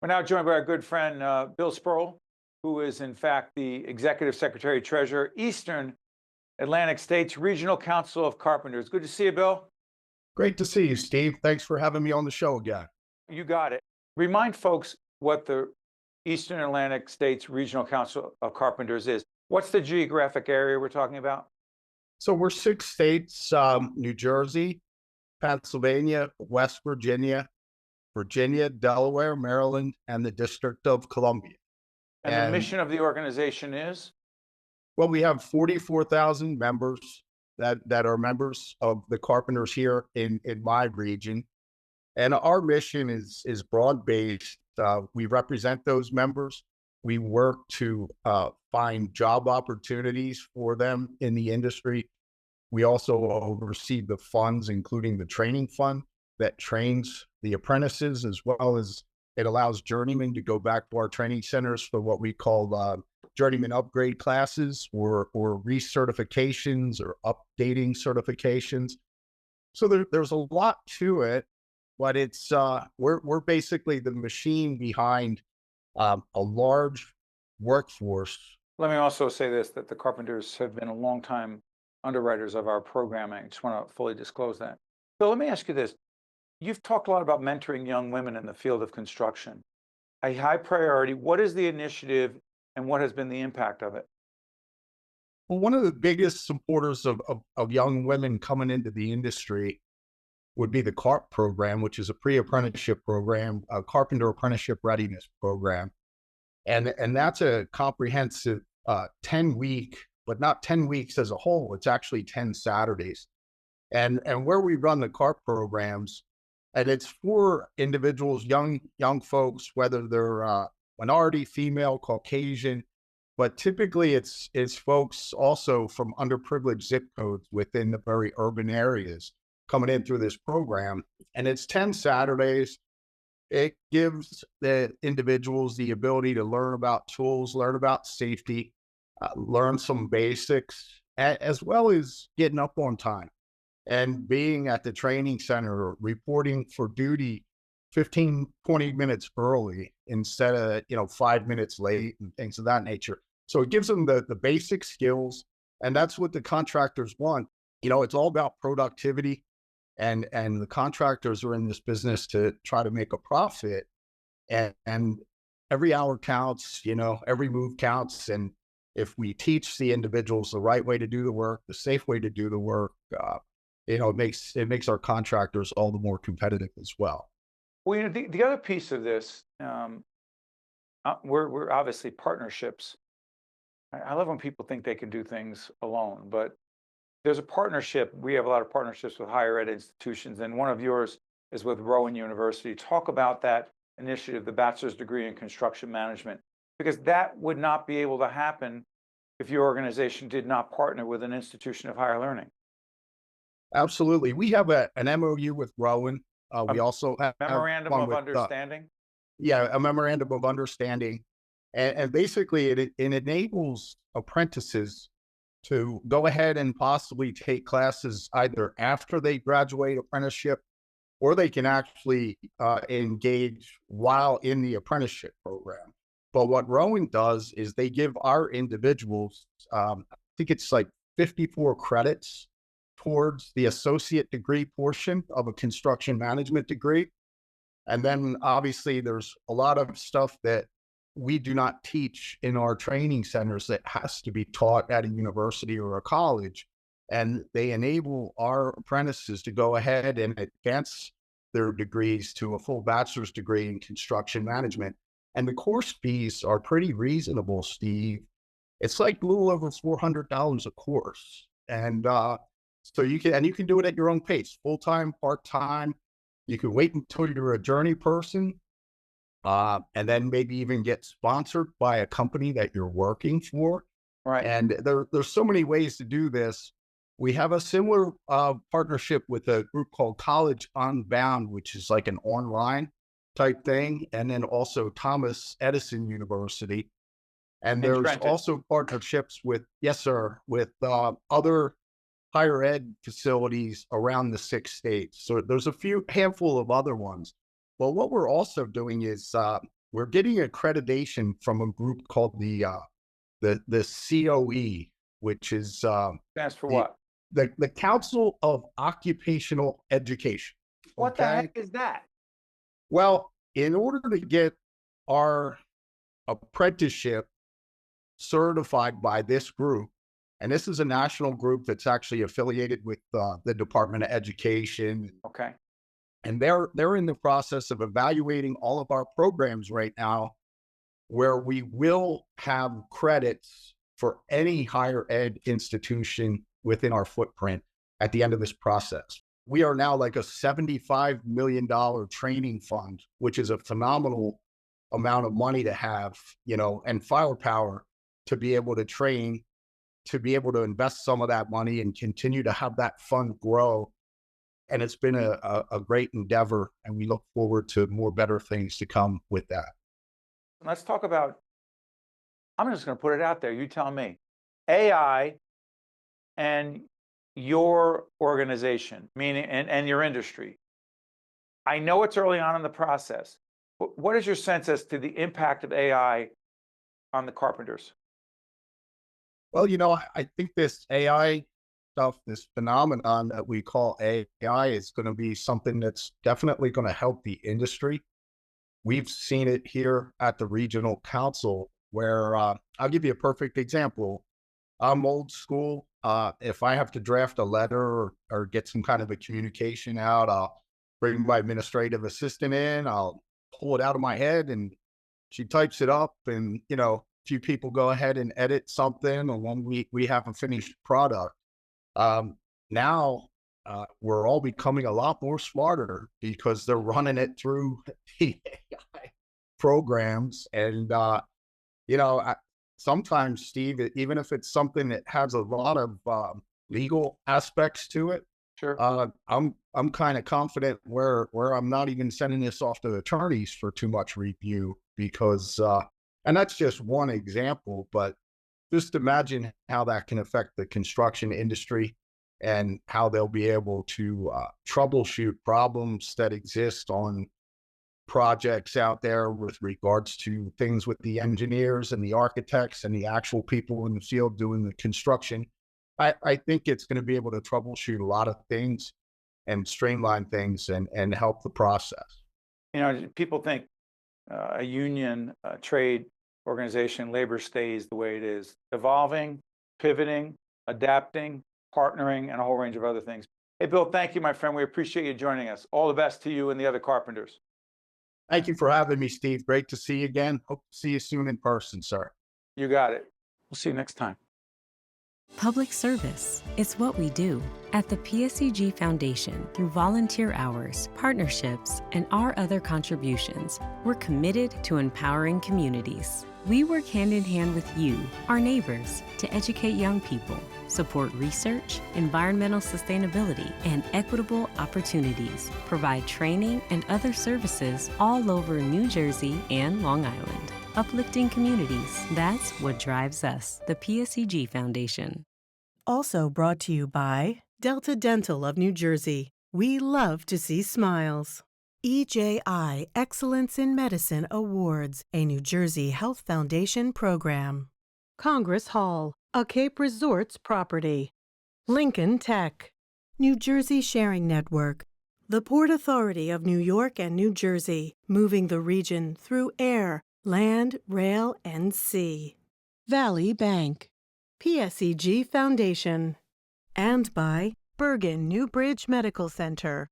We're now joined by our good friend, Bill Sproule, who is in fact the Executive Secretary Treasurer, Eastern Atlantic States Regional Council of Carpenters. Good to see you, Bill. Great to see you, Steve. Thanks for having me on the show again. You got it. Remind folks what the Eastern Atlantic States Regional Council of Carpenters is. What's the geographic area we're talking about? So we're 6 states, New Jersey, Pennsylvania, West Virginia, Delaware, Maryland, and the District of Columbia. And the And mission of the organization is? well, we have 44,000 members that are members of the Carpenters here in my region. And our mission is broad-based. We represent those members. We work to find job opportunities for them in the industry. We also oversee the funds, including the training fund that trains the apprentices, as well as it allows journeymen to go back to our training centers for what we call journeyman upgrade classes or recertifications or updating certifications. So there's a lot to it, but it's we're basically the machine behind a large workforce. Let me also say this, that the Carpenters have been a long time underwriters of our programming. I just want to fully disclose that. So let me ask you this. You've talked a lot about mentoring young women in the field of construction. A high priority. What is the initiative and what has been the impact of it? Well, one of the biggest supporters of young women coming into the industry would be the CARP program, which is a pre-apprenticeship program, a carpenter apprenticeship readiness program. And that's a comprehensive 10-week, but not 10 weeks as a whole. It's actually 10 Saturdays. And where we run the CARP programs, and it's for individuals, young folks, whether they're minority, female, Caucasian, but typically it's folks also from underprivileged zip codes within the very urban areas coming in through this program. And it's 10 Saturdays. It gives the individuals the ability to learn about tools, learn about safety, learn some basics, as well as getting up on time and being at the training center, reporting for duty 15, 20 minutes early instead of, 5 minutes late and things of that nature. So it gives them the basic skills, and that's what the contractors want. It's all about productivity, and the contractors are in this business to try to make a profit, and every hour counts, every move counts. And if we teach the individuals the right way to do the work, the safe way to do the work, it makes our contractors all the more competitive as well. Well, the other piece of this, we're obviously partnerships. I love when people think they can do things alone, but there's a partnership. We have a lot of partnerships with higher ed institutions, and one of yours is with Rowan University. Talk about that initiative, the bachelor's degree in construction management, because that would not be able to happen if your organization did not partner with an institution of higher learning. Absolutely. We have an MOU with Rowan. A We also have memorandum one of with, understanding. a memorandum of understanding. And basically, it enables apprentices to go ahead and possibly take classes either after they graduate apprenticeship, or they can actually engage while in the apprenticeship program. But what Rowan does is they give our individuals, I think it's like 54 credits towards the associate degree portion of a construction management degree. And then obviously there's a lot of stuff that we do not teach in our training centers that has to be taught at a university or a college. And they enable our apprentices to go ahead and advance their degrees to a full bachelor's degree in construction management. And the course fees are pretty reasonable, Steve. It's like a little over $400 a course. And so you can do it at your own pace, full-time, part-time. You can wait until you're a journey person, and then maybe even get sponsored by a company that you're working for. Right. And there's so many ways to do this. We have a similar partnership with a group called College Unbound, which is like an online type thing, and then also Thomas Edison University. And In there's Trenton. also partnerships with, yes, sir, with other higher ed facilities around the 6 states. So there's a handful of other ones. But what we're also doing is we're getting accreditation from a group called the COE, which is Stands for the what? the Council of Occupational Education. What the Okay. heck is that? Well, in order to get our apprenticeship certified by this group, and this is a national group that's actually affiliated with the Department of Education, Okay. and they're in the process of evaluating all of our programs right now, where we will have credits for any higher ed institution within our footprint at the end of this process. We are now like a $75 million training fund, which is a phenomenal amount of money to have, and firepower to be able to train, to be able to invest some of that money and continue to have that fund grow. And it's been a great endeavor, and we look forward to more better things to come with that. Let's talk about, I'm just going to put it out there. You tell me. AI and your organization, meaning, and your industry. I know it's early on in the process. What is your sense as to the impact of AI on the carpenters? Well, I think this AI stuff, this phenomenon that we call AI, is going to be something that's definitely going to help the industry. We've seen it here at the regional council where I'll give you a perfect example. I'm old school. If I have to draft a letter or get some kind of a communication out, I'll bring my administrative assistant in. I'll pull it out of my head, and she types it up, and a few people go ahead and edit something, and then we have a finished product. Now we're all becoming a lot more smarter because they're running it through the AI programs, and sometimes, Steve, even if it's something that has a lot of legal aspects to it, Sure. I'm kind of confident where I'm not even sending this off to attorneys for too much review because, and that's just one example, but just imagine how that can affect the construction industry and how they'll be able to troubleshoot problems that exist on projects out there with regards to things with the engineers and the architects and the actual people in the field doing the construction. I think it's going to be able to troubleshoot a lot of things and streamline things and help the process. People think a union, a trade organization, labor stays the way it is, evolving, pivoting, adapting, partnering, and a whole range of other things. Hey, Bill, thank you, my friend. We appreciate you joining us. All the best to you and the other carpenters. Thank you for having me, Steve. Great to see you again. Hope to see you soon in person, sir. You got it. We'll see you next time. Public service is what we do. At the PSEG Foundation, through volunteer hours, partnerships, and our other contributions, we're committed to empowering communities. We work hand in hand with you, our neighbors, to educate young people, support research, environmental sustainability, and equitable opportunities, provide training and other services all over New Jersey and Long Island. Uplifting communities, that's what drives us, the PSEG Foundation. Also brought to you by Delta Dental of New Jersey. We love to see smiles. EJI Excellence in Medicine Awards, a New Jersey Health Foundation program. Congress Hall, a Cape Resorts property. Lincoln Tech. New Jersey Sharing Network. The Port Authority of New York and New Jersey, moving the region through air, land, rail, and sea. Valley Bank. PSEG Foundation. And by Bergen New Bridge Medical Center.